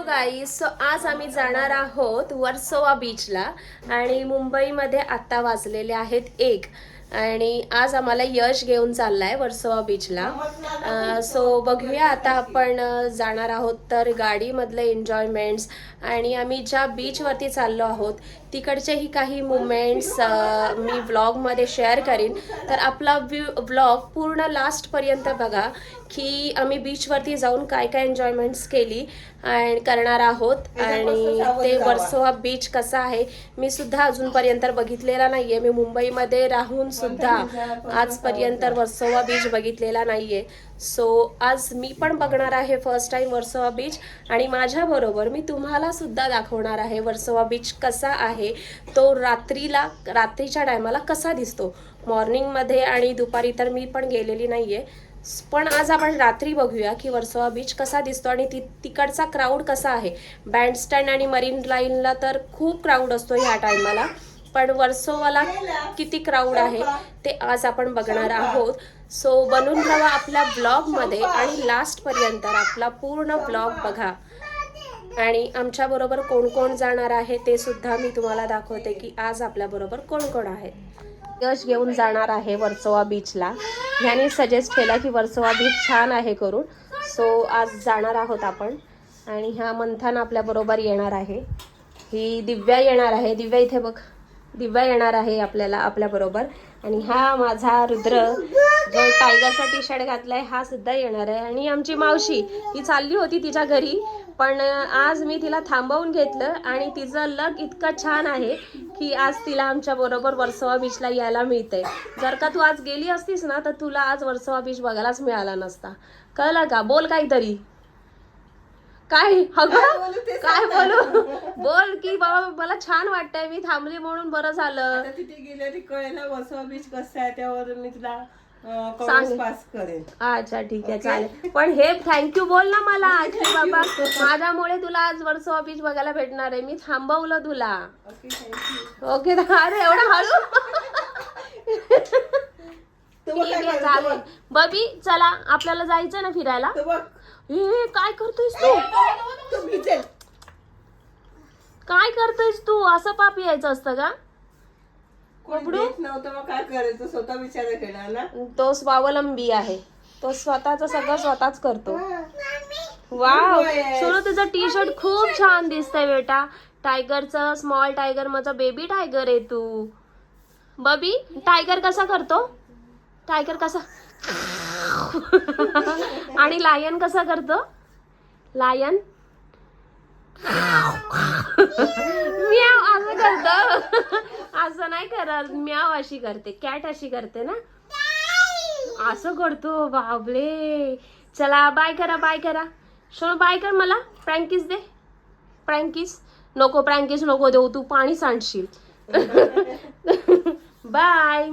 गाईस, आज आम्ही जाणार आहोत वर्सोवा बीचला आणि मुंबईमध्ये आत्ता वाजलेले आहेत 1 आणि आज आम्हाला यश घेऊन चाललाय वर्सोवा बीचला. सो बघूया आता आपण जाणार आहोत तर गाडीमधले एन्जॉयमेंट्स आणि आम्ही ज्या बीचवरती चाललो आहोत तिकडचेही काही मुमेंट्स मी व्लॉगमध्ये शेअर करीन. तर आपला व्लॉग पूर्ण लास्टपर्यंत बघा की आम्ही बीचवरती जाऊन काय काय एन्जॉयमेंट्स केली आणि करणार आहोत. आणि ते वर्सोवा बीच कसा आहे मी सुद्धा अजूनपर्यंत बघितलेला नाहीये. मी मुंबईमध्ये राहून सुद्धा आजपर्यंत वर्सोवा बीच बघितलेला नाहीये. सो आज मी पण बघणार आहे फर्स्ट टाइम वर्सोवा बीच आणि माझ्याबरोबर मी तुम्हाला सुद्धा दाखवणार आहे वर्सोवा बीच कसा आहे, तो रात्रीच्या टायमाला कसा दिसतो. मॉर्निंगमध्ये आणि दुपारी तर मी पण गेलेली नाहीये, पण आज आपण रात्री बघूया की वर्सोवा बीच कसा दिसतो आणि तिकडचा क्राऊड कसा आहे. बँडस्टँड आणि मरीन लाईनला तर खूप क्राऊड असतो ह्या टायमाला, पण वर्सोवाला किती क्राऊड आहे ते आज आपण बघणार आहोत. सो बनून राहा आपल्या ब्लॉगमध्ये आणि लास्टपर्यंत आपला पूर्ण ब्लॉग बघा. आणि आमच्याबरोबर कोण कोण जाणार आहे ते सुद्धा मी तुम्हाला दाखवते की आज आपल्याबरोबर कोण कोण आहे. यश घेऊन जाणार आहे वर्सोवा बीचला. ह्याने सजेस्ट केला की वर्सोवा बीच छान आहे करून. सो आज जाणार आहोत आपण आणि ह्या मंथन आपल्याबरोबर येणार आहे. ही दिव्या येणार आहे. दिव्या इथे बघ, दिव्या येणार आहे आपल्याबरोबर. आणि हा माझा रुद्र जो टायगरचा टी शर्ट घातलाय हा सुद्धा येणार आहे. आणि आमची मावशी ही चालली होती तिच्या घरी, पण आज मी तिला थांबवून घेतलं आणि तिचं लक इतकं छान आहे की आज तिला आमच्या बरोबर वर्सोवा बीचला यायला मिळतंय. जर का तू आज गेली असतीस ना तर तुला आज वर्सोवा बीच बघायलाच मिळाला नसता. कळलं का? बोल काहीतरी. काय काय बोलू? बोल की बाबा मला छान वाटतंय, मी थांबली म्हणून बरं झालं. तिथे गेल्याने कळेल वर्सोवा बीच कसं आहे, त्यावर मी तुला पास करेन. अच्छा ठीक आहे चालेल. पण हे थँक्यू बोल ना मला की बाबा माझ्यामुळे तुला आज वर्सोवा बीच बघायला भेटणार आहे. मी थांबवलं तुला. ओके अरे एवढं हळू. ठीक आहे चालेल. बबी चला आपल्याला जायचं ना फिरायला. हे काय करतोयस तू? काय करतोयस तू? असं पाप यायचं असतं का? नव्हतं मग काय करायचं, स्वतः विचार केला ना. तो स्वावलंबी आहे, तो स्वतःच सगळं स्वतःच करतो. वाव सोनू तुझं टी शर्ट खूप छान दिसतंय बेटा. टायगरचं, स्मॉल टायगर माझा बेबी टायगर आहे तू. बबी टायगर कसा करतो? टायगर कसा आणि लायन कसा करतो? लायन म्याव असं करतो. असं नाही करत, म्याव अशी करते. कॅट अशी करते ना, असं करतो. बाबले चला बाय करा, बाय करा. शोनो बाय कर. मला प्रँकिस दे. प्रँकिस नको, प्रँकिस नको देऊ, तू पाणी सांडशील. बाय.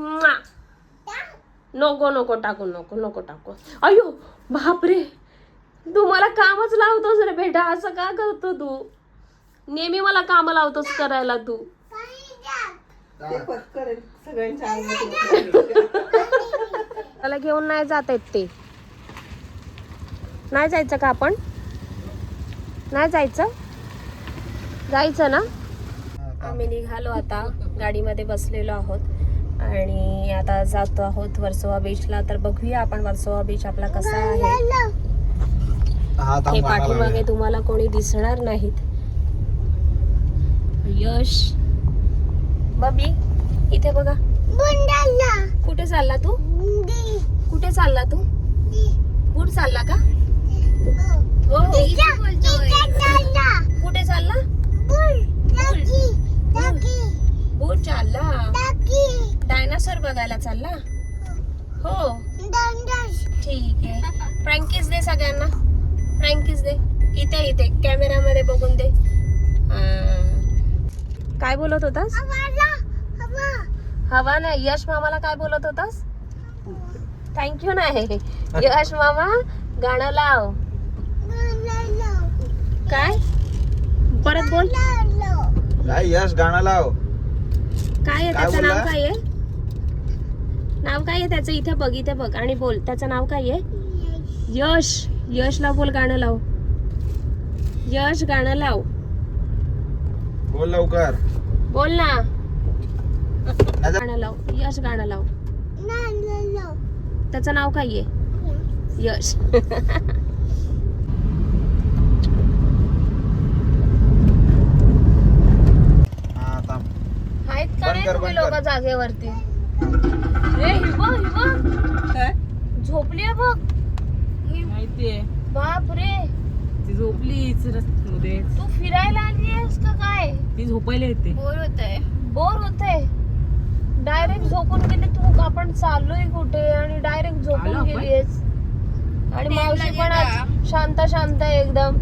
नको नको टाकू, नको नको टाकू. अयो बापरे, तू मला कामच लावतोस रे बेटा. असं का करतो तू? नेहमी मला काम लावतोस करायला तू. त्याला घेऊन नाही जात आहेत ते. नाही जायचं का आपण? नाही जायचं? जायचं ना. आम्ही निघालो आता, गाडीमध्ये बसलेलो आहोत आणि आता जातो आहोत वर्सोवा बीचला. तर बघूया आपण वर्सोवा बीच आपला कसा आहे. हे पाठीमागे तुम्हाला कोणी दिसणार नाहीत. यश, बबी इथे बघा. कुठे चालला तू? कुठे चालला तू? कुठे चालला का? हो बोलतोय. कुठे चालला? बोट चालला. डायनासोर बघायला चालला. हो ठीक आहे. प्रँकिस दे सगळ्यांना. प्रँकिस दे. इथे इथे कॅमेरामध्ये बघून दे. काय बोलत होतास? हवा नाही. यश मामाला काय बोलत होतास? थँक्यू नाही. यश मामा गाणं लाव. काय परत बोल. काय यश गाणं लाव. काय आहे त्याचं नाव? काय आहे नाव? काय आहे त्याचं? इथे बघ, इथे बघ आणि बोल. त्याचं नाव काय आहे? यश. यशला बोल, गाणं लाव. यश गाणं लाव. बोल लवकर. बोल ना. गाणं लाव. यश गाणं लाव. त्याचं नाव काय आहे? यश. हा थांब. आहेत का नाही बंद कर, तुम्ही बंद लोक कर. जागेवरती? रे हिबा हिबा काय झोपली बघ. माहितीये बाप रे, ती झोपलीच मध्ये. तू फिरायला आली आहेस का काय? ती झोपायला येते. बोर होते. डायरेक्ट झोपून गेली तू. आपण चाललोय कुठे आणि डायरेक्ट झोपून आलो आपण? गेलीस. आणि मावशी पण आज शांत शांत आहे एकदम.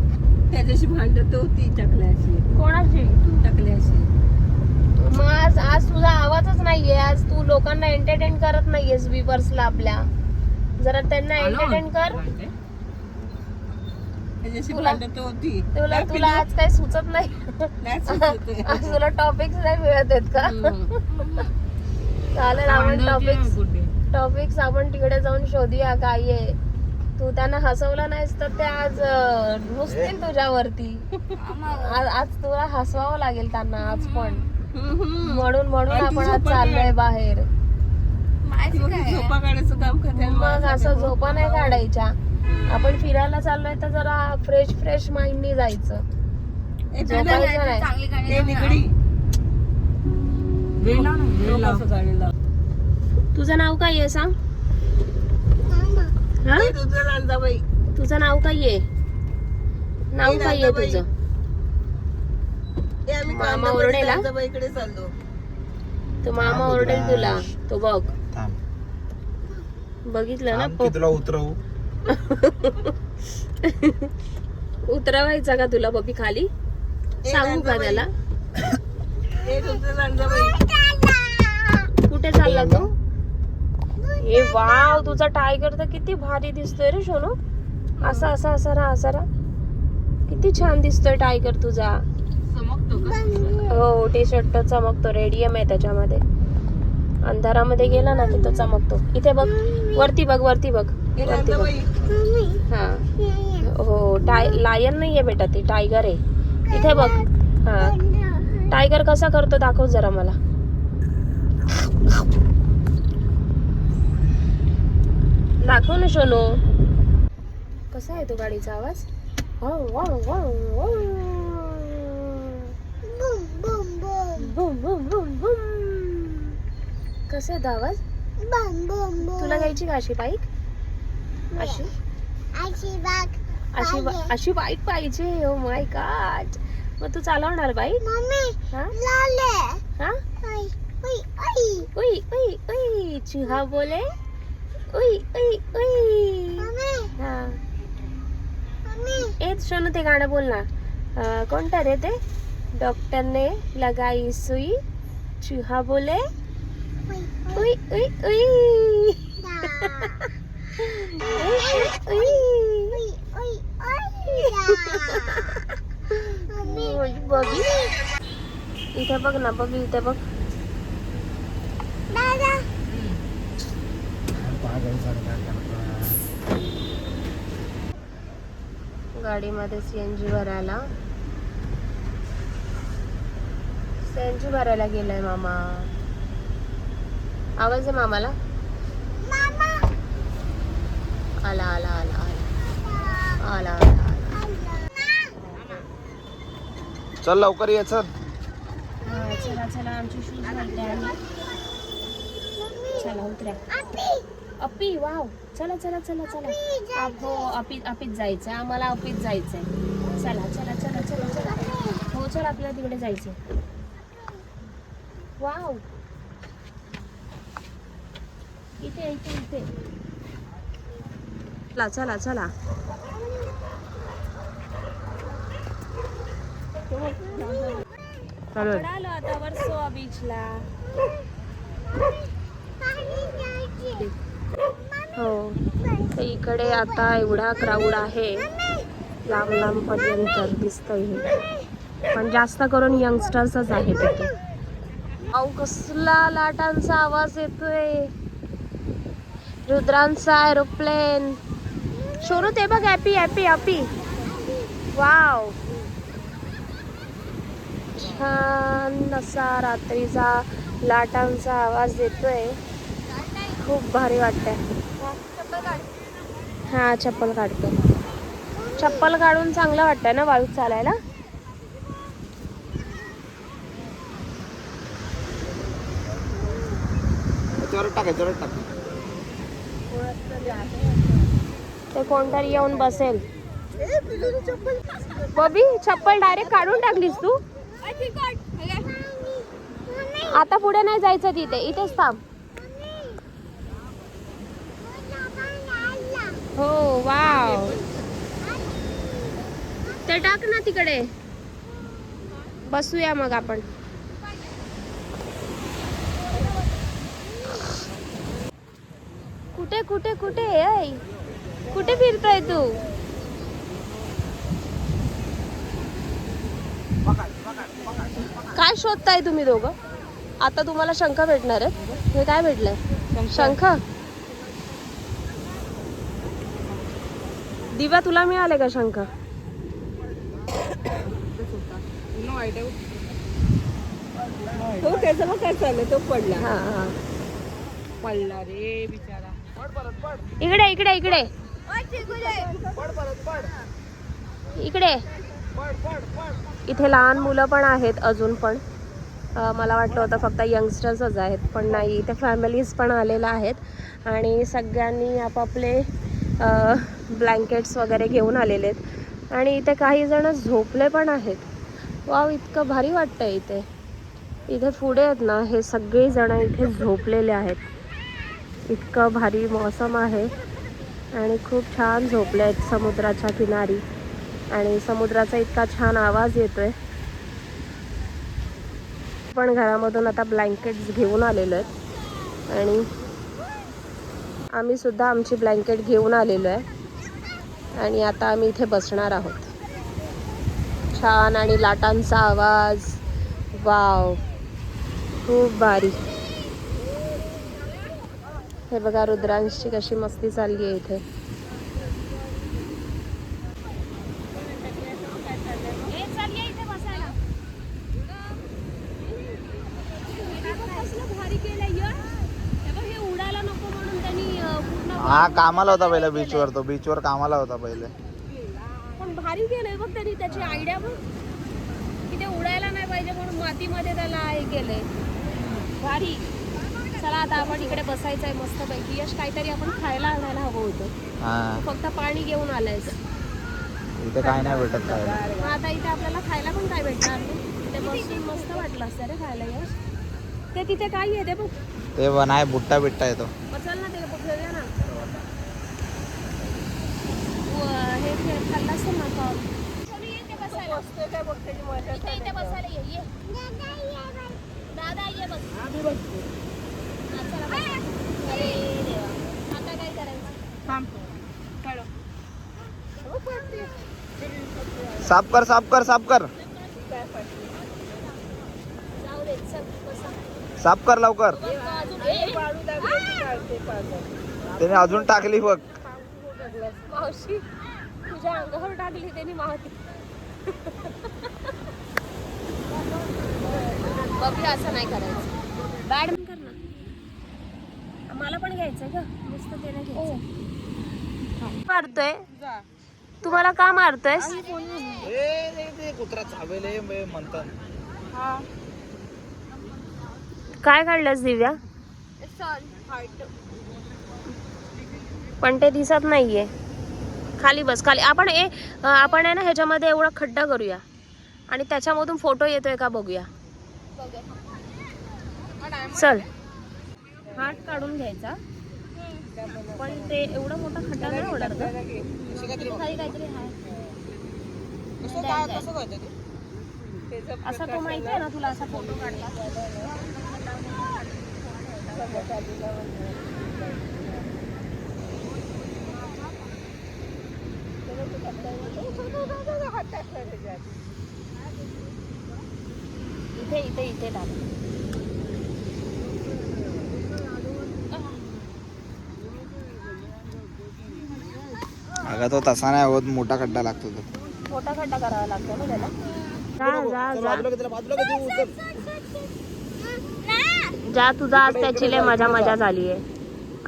त्याच्याशी भांडत होती टकल्याशी. कोणाशी? टकल्याशी. मग आज तुझा आवाजच नाहीये. आज तू लोकांना एंटरटेन करत नाहीयेस व्ह्यूअर्सला आपल्या. जरा त्यांना एंटरटेन कर. त्याच्याशी तुला- भांडत होती. तुला आज काही सुचत नाही. नाही सुचत. आज तुला टॉपिक्स नाही मिळत आहेत का? चालेल, आपण टॉपिक्स आपण तिकडे जाऊन शोधूया काय आहे. तू त्यांना हसवलं नाहीस तर ते आज रुसतील तुझ्यावरती. आज तुला हसवावं लागेल त्यांना आज पण. म्हणून आपण आज चाललोय बाहेर. झोपा काढायचं काम करते. मग असं झोपा नाही काढायच्या. आपण फिरायला चाललोय तर जरा फ्रेश माइंडनी जायचं. झोपायचं नाही. ते निगडी. गाणी लाव. तुझं नाव काय आहे सांग? हा? ए, तुझं रांजाबाई. तुझं नाव काय आहे? नाव काय आहे तुझं? ए, आम्ही मामा ओरडेल हा? रांजाबाईकडे चाललो. तो मामा ओरडेल तुला. तो बघ. थांब. बघितलं ना? थांब की तुला उतरवू. उतरवायचा का तुला पप्पी खाली? सांगू का त्याला? ए, तुझं रांजाबाई. कुठे चालला तू? हे वाव, तुझा टायगर तर किती भारी दिसतोय रे सोनू. असा रा. किती छान दिसतोय टायगर तुझा. चमकतो का? हो, टी शर्ट चमकतो. रेडियम आहे त्याच्यामध्ये. अंधारामध्ये गेला ना की तो चमकतो. इथे बघ, वरती बघ. ए, वरती बघ. रांजाबाई. हा हो, लायन नाहीये बेटा, ती टायगर आहे. इथे बघ. हा, टायगर कसा करतो दाखव जरा मला. दाखव ना सोनू. कसा आहे तो गाडीचा आवाज? Boom boom boom boom. कसा आहे तो आवाज? तुला घ्यायची का अशी बाईक? अशी बाईक पाहिजे. Oh my God. मग तू चालवणार बाईक? हा? हा? उई उई उई. चूहा बोले उई उई उई. हा. ए सोनू, ते गाणं बोल ना. कोणतं रे ते? डॉक्टर ने लगाई सुई, चूहा बोले उई उई उई. बघी इथे बघ ना. बघ इथे बघ. गाडीमध्ये सीएनजी भरायला गेलाय मामा. आवाज आहे मामाला. आला आला आला आला आला आला आला. चल लवकर ये चल. चला आमचे शूज घालते आम्ही. चला उतरा. अप्पी वाव. चला हो, अपित जायचंय आम्हाला. अपित जायचंय. चला हो, चल आपल्याला तिकडे जायचंय. वाव, इथे चला. आलो आता वर्सोवा बीचला. हो, तर इकडे आता एवढा क्राऊड आहे. लांब पर्यंत दिसतंय हे. पण जास्त करून यंगस्टर्सच आहेत तिथे. अहो, कसला लाटांचा आवाज येतोय. रुद्रांचा एरोप्लेन. शोरू ते बघ. Happy wow. छान असा रात्रीचा लाटांचा आवाज येतोय. खूप भारी वाटतंय. हा चप्पल काढतो. चप्पल काढून चांगलं वाटतंय ना वाळूत चालायला. याच्यावर टाक. ते कोणतरी येऊन बसेल. बबी चप्पल डायरेक्ट काढून टाकलीस तू. आता पुढे नाही जायचं तिथे, इथेच थांब. हो वाव. ते टाक ना तिकडे, बसूया मग आपण. कुठे कुठे कुठे ऐ, कुठे फिरतोय तू? काय शोधताय तुम्ही दोघं? आता तुम्हाला शंख भेटणार आहे. हे काय भेटलंय? शंख. दिव्या तुला मिळाले का शंख? तो त्याचं मग काय चाललंय, तो पडला. हा हा. पडला रे बिचारा. इकडे इकडे इकडे इकडे. इथे लहान मुलं पण आहेत अजून पण. मला वाटलं होतं फक्त यंगस्टर्सच आहेत, पण नाही, इथे फॅमिलीज पण आलेल्या आहेत आणि सगळ्यांनी आपापले ब्लँकेट्स वगैरे घेऊन आलेले आहेत आणि इथे काही जण झोपले पण आहेत. वाव, इतकं भारी वाटतं इथे. इथे पुढे आहेत ना, हे सगळे जण इथे झोपलेले आहेत. इतकं भारी मौसम आहे आणि खूप छान झोपले आहेत समुद्राच्या किनारी आणि समुद्राचा इतका छान आवाज येतोय. पण घरामधून आता ब्लँकेट्स घेऊन आलेलो आहेत आणि आम्ही सुद्धा आमची ब्लँकेट घेऊन आलेलो आहे आणि आता आम्ही इथे बसणार आहोत. छान आणि लाटांचा आवाज. वाव, खूप भारी. हे बघा रुद्रांशची कशी मस्ती चालली आहे इथे. हा कामाला होता पहिले बीचवर. तो बीचवर कामाला होता पहिले. पण भारी केलंय बघ त्यांनी. त्याची आयडिया बघ की ते उडायला नाही पाहिजे म्हणून मातीमध्ये त्याला हे केलंय. भारी. चला आता आपण इकडे बसायचं आहे मस्त पैकी. यश काहीतरी आपण खायला आणायला हवं होतं. फक्त पाणी घेऊन आलायच. इथे काय नाही भेटत खायला. मग आता इथे आपल्याला खायला पण काय भेटणार नाही. ते बसून मस्त वाटलं असतं रे खायला. यश ते तिथे काय येते बघ. ते नाही बुट्टा बिट्टा येतो. चल ना ते घेऊया ना. हे खाल्लं असेल ना का. इथे बसायला ये. दादा ये बस. अरे देवा, आता काय करायचं? साफ कर. जाऊ दे, चल बसा. साफ कर लवकर. त्याने अजून टाकली बघ. मावशी तुझ्या अंगावर टाकली त्यांनी मावशी. बघी असं नाही करायचं. बॅड कर ना. मला पण घ्यायचंय का नुसतं ते नाही घ्यायचं. मारतोय तुम्हाला का मारतोय? कुत्रा चावेल म्हणतात. काय काढलंस दिव्या? पण ते दिसत नाहीये. खाली बस, खाली. आपण आहे ना ह्याच्यामध्ये एवढा खड्डा करूया आणि त्याच्यामधून फोटो येतोय का बघूया. चल. हात काढून घ्यायचा. पण ते एवढा मोठा खड्डा नाही होणार का? खाली काहीतरी आहे. असा तो माहिती आहे ना तुला, असा फोटो काढला. इथे इथे इथे टाक. अगं तो तसा नाही होत, मोठा खड्डा लागतो. तो मोठा खड्डा करावा लागतो ना त्याला. जा तुझा आज त्याची लय मजा झालीये.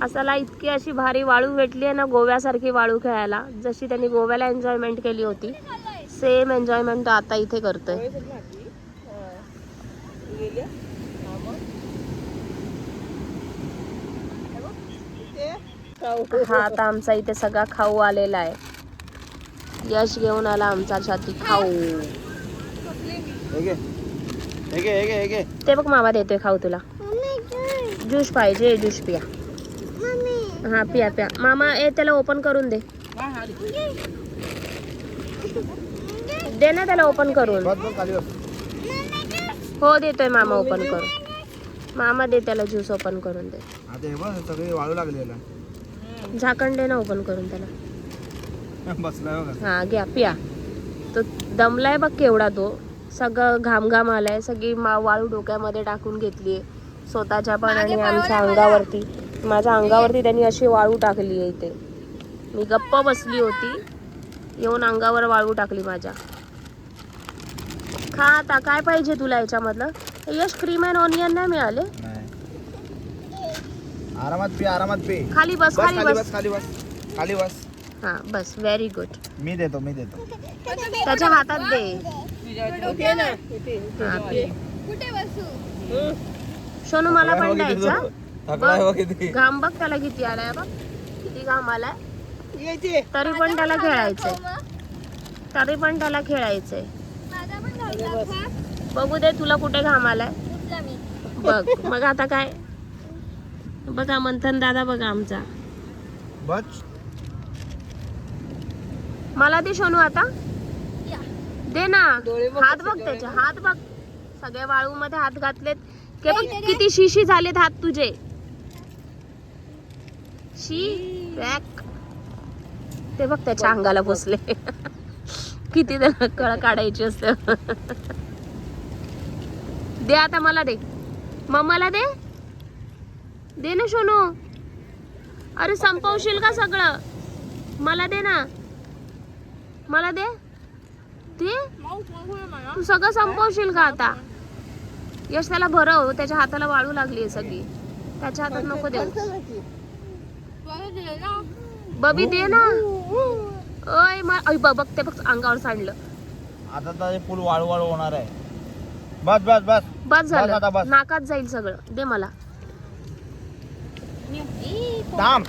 असाला इतकी अशी भारी वाळू भेटली आहे ना, गोव्यासारखी वाळू खेळायला. जशी त्यांनी गोव्याला एन्जॉयमेंट केली होती सेम एन्जॉयमेंट आता इथे करतोय. हा आता आमचा इथे सगळा खाऊ आलेला आहे. यश घेऊन आला आमच्यासाठी खाऊ. ते बघ मामा देतोय खाऊ तुला. ज्यूस पाहिजे, ज्यूस पिया. हा पिया पिया. मामा त्याला ओपन करून दे. दे ना त्याला ओपन करून. हो देतोय मामा ओपन करून. मामा दे त्याला ज्यूस ओपन करून दे. सगळी वाळू लागलेला. झाकण दे ना ओपन करून त्याला. हा घ्या पिया. तो दमलाय बघ केवढा तो. सगळं घाम आलाय. सगळी वाळू डोक्यामध्ये टाकून घेतलीये स्वतःच्या पण आणि आमच्या अंगावरती. माझ्या अंगावरती त्यांनी अशी वाळू टाकली आहे इथे. मी गप्प बसली होती, येऊन अंगावर वाळू टाकली माझ्या. खा आता. काय पाहिजे तुला याच्यामधलं? यश क्रीम अँड ऑनियन नाही मिळाले? आरामात पी, आरामात पी. खाली बस, खाली बस. खाली बस. हा बस. Very good. मी देतो. त्याच्या हातात दे. सोनू मला पण द्यायचा. घाम बघ त्याला किती आलाय. बघ किती घाम आलाय. तरी पण त्याला खेळायचंय. बघू दे तुला कुठे घाम आलाय बघ. मग आता काय बघा मंथन दादा बघा आमचा. मला दे सोनू आता. दे ना. हात बघ त्याचे. हात बघ. सगळ्या वाळू मध्ये हात घातलेत. किती शिशी झालेत हात तुझे. ते बघ त्याच्या अंगाला बसले. किती कळ काढायची असते. दे आता मला दे. मम्माला दे. दे ना सोनू. अरे संपवशील का सगळं? मला दे ना. मला दे. तू सगळं संपवशील का आता? यश त्याला भरव. त्याच्या हाताला वाळू लागली आहे सगळी. त्याच्या हातात नको देऊ. बबी दे ना. ओय बघ ते बघ अंगावर सांडलं. आता तर फुल वाळू होणार आहे. बस झालं. बस. नाकात जाईल सगळं. दे मला. थांब.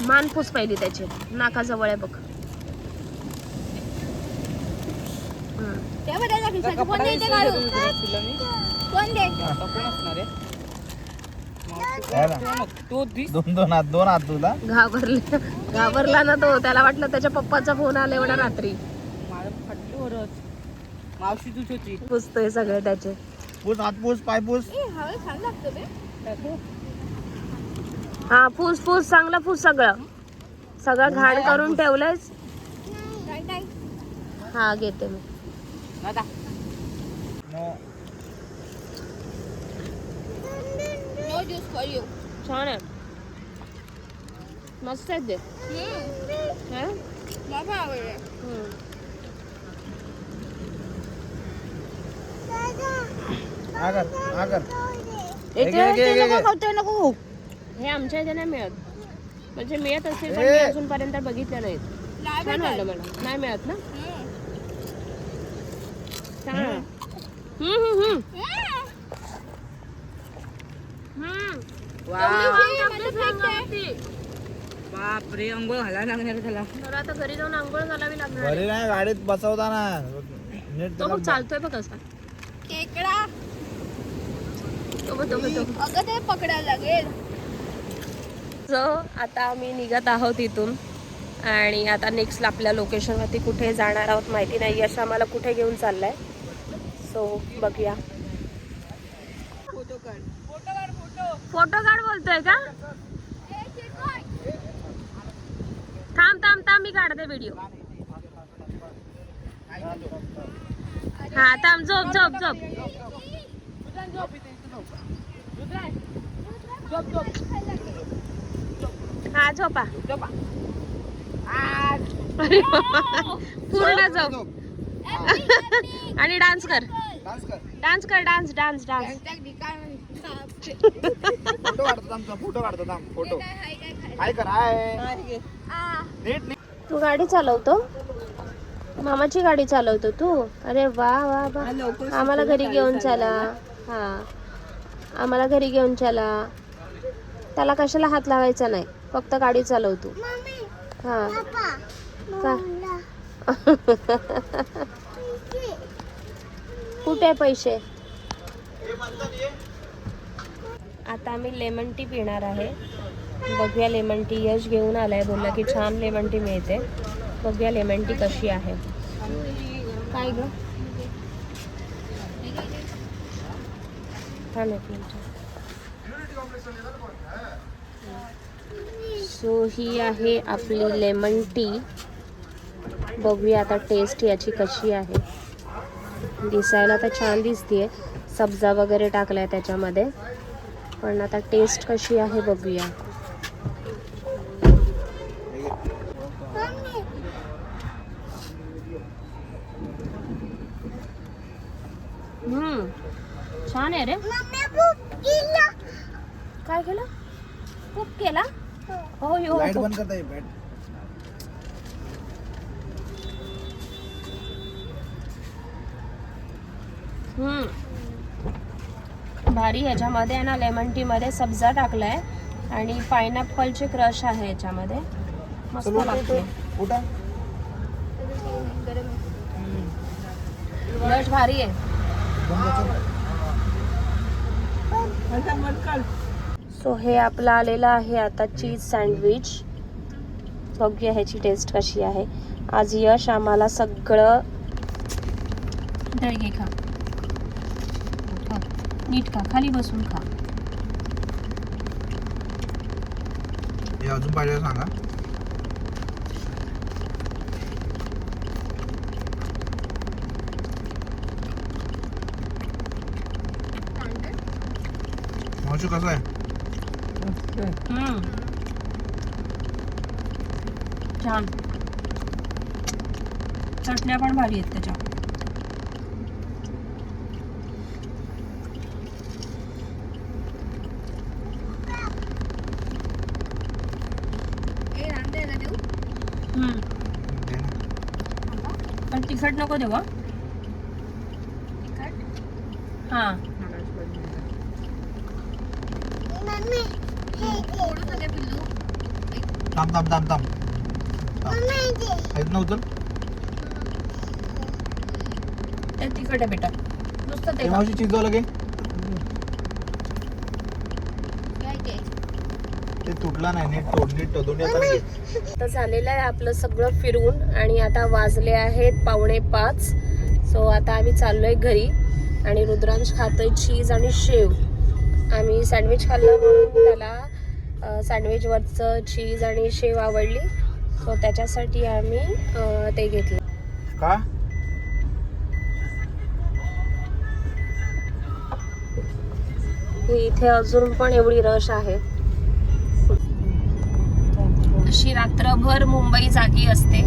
मान पुस पहिली त्याची. नाकाजवळ आहे बघ. दोन हात तुला. घाबरला ना तो. त्याला वाटलं त्याच्या पप्पाचा फोन आला एवढा रात्री. पुसतोय सगळे त्याचे. पूस, हात पूस, पाय पूस. हा पूस चांगलं पूस. सगळं घाण करून ठेवलंयस. हा घेते मी. छान आहे. मस्त आहे ते. हे आमच्या इथे नाही मिळत. म्हणजे मिळत असेल पण मी अजूनपर्यंत बघितलं नाहीत. छान वाटलं मला. नाही मिळत ना. बापरे. अंघोळ घालायला लागणार त्याला. तर आता घरी जाऊन अंघोळ घालावी लागणार. घरी नाही, गाडीत बसवताना नीट. तो खूप चालतोय बघ असा. केकडा तो अगं ते पकडायला लागेल. आता आम्ही निघत आहोत इथून आणि आता नेक्स्ट आपल्या लोकेशनवरती कुठे जाणार आहोत माहिती नाही. यश आम्हाला कुठे घेऊन चाललाय. सो बघूया. फोटो काढ बोलतोय का? थांब मी काढते व्हिडिओ. हा थांब. झोप. हा झोपा. अरे बाबा. पूर्ण जाऊ आणि डान्स कर डान्स कर. डान्स कर डान्स डान्स डान्स. फोटो काढतात आमचा, फोटो काढतात आम फोटो. हाय कर हाय. नीट नीट. तू गाडी चालवतो, मामाची गाडी चालवतो तू. अरे वा वा वा. हा, लवकर आम्हाला शिकू घरी ना घेऊन गाडी चला. चालवायला. हा आम्हाला घरी घेऊन चला. त्याला कशाला हात लावायचा नाही, फक्त गाडी चालवतो. हा का कुठे पैसे. आता आम्ही लेमन टी पिणार आहे. बघूया लेमन टी. यश घेऊन आलाय, बोलला की छान लेमन टी मिळते. बघूया लेमन टी कशी आहे. काय ग थांब एक मिनिट. सो ही आहे आपली लेमन टी. बघूया आता टेस्ट याची कशी आहे. दिसायला तर छान दिसतीये, सब्जा वगैरे टाकलाय त्याच्यामध्ये, पण आता टेस्ट कशी आहे बघूया. छान आहे रे. काय केलं, खूप केला. हो यो लाईट बंद करता येईल बॅट. भारी. ह्याच्यामध्ये आहे ना लेमन टी मध्ये सब्जा टाकलाय आणि पायनॅपलचे क्रश आहे याच्यामध्ये. मस्त लागते. कुठं यश भारी आहे. सो हे आपलं आलेलं आहे आता चीज सँडविच. बघूया ह्याची टेस्ट कशी आहे. आज यश आम्हाला सगळं घे. खा खा. नीट खा, खाली बसून खा. हे अजून पाहिजे सांगा. मावशी कसं आहे. छान. चटण्या पण भारी आहेत त्याच्या. पण तिखट नको देऊ. हा थांब थांब थांब थांब. नव्हतं ते तिखट आहे बेटा, नुसतं ते. मावशी चीज वाला ते तुटला नाही. नीट तोड, नीट तोडून येतात. आता झालेलं आहे आपलं सगळं फिरून आणि आता वाजले आहेत 4:45. सो आता आम्ही चाललोय घरी आणि रुद्रांश खातोय चीज आणि शेव. आम्ही सँडविच खाल्लं म्हणून त्याला सँडविचवरचं चीज आणि शेव आवडली, सो त्याच्यासाठी आम्ही ते घेतलं. का इथे अजून पण एवढी रश आहे. अशी रात्रभर मुंबई जागी असते.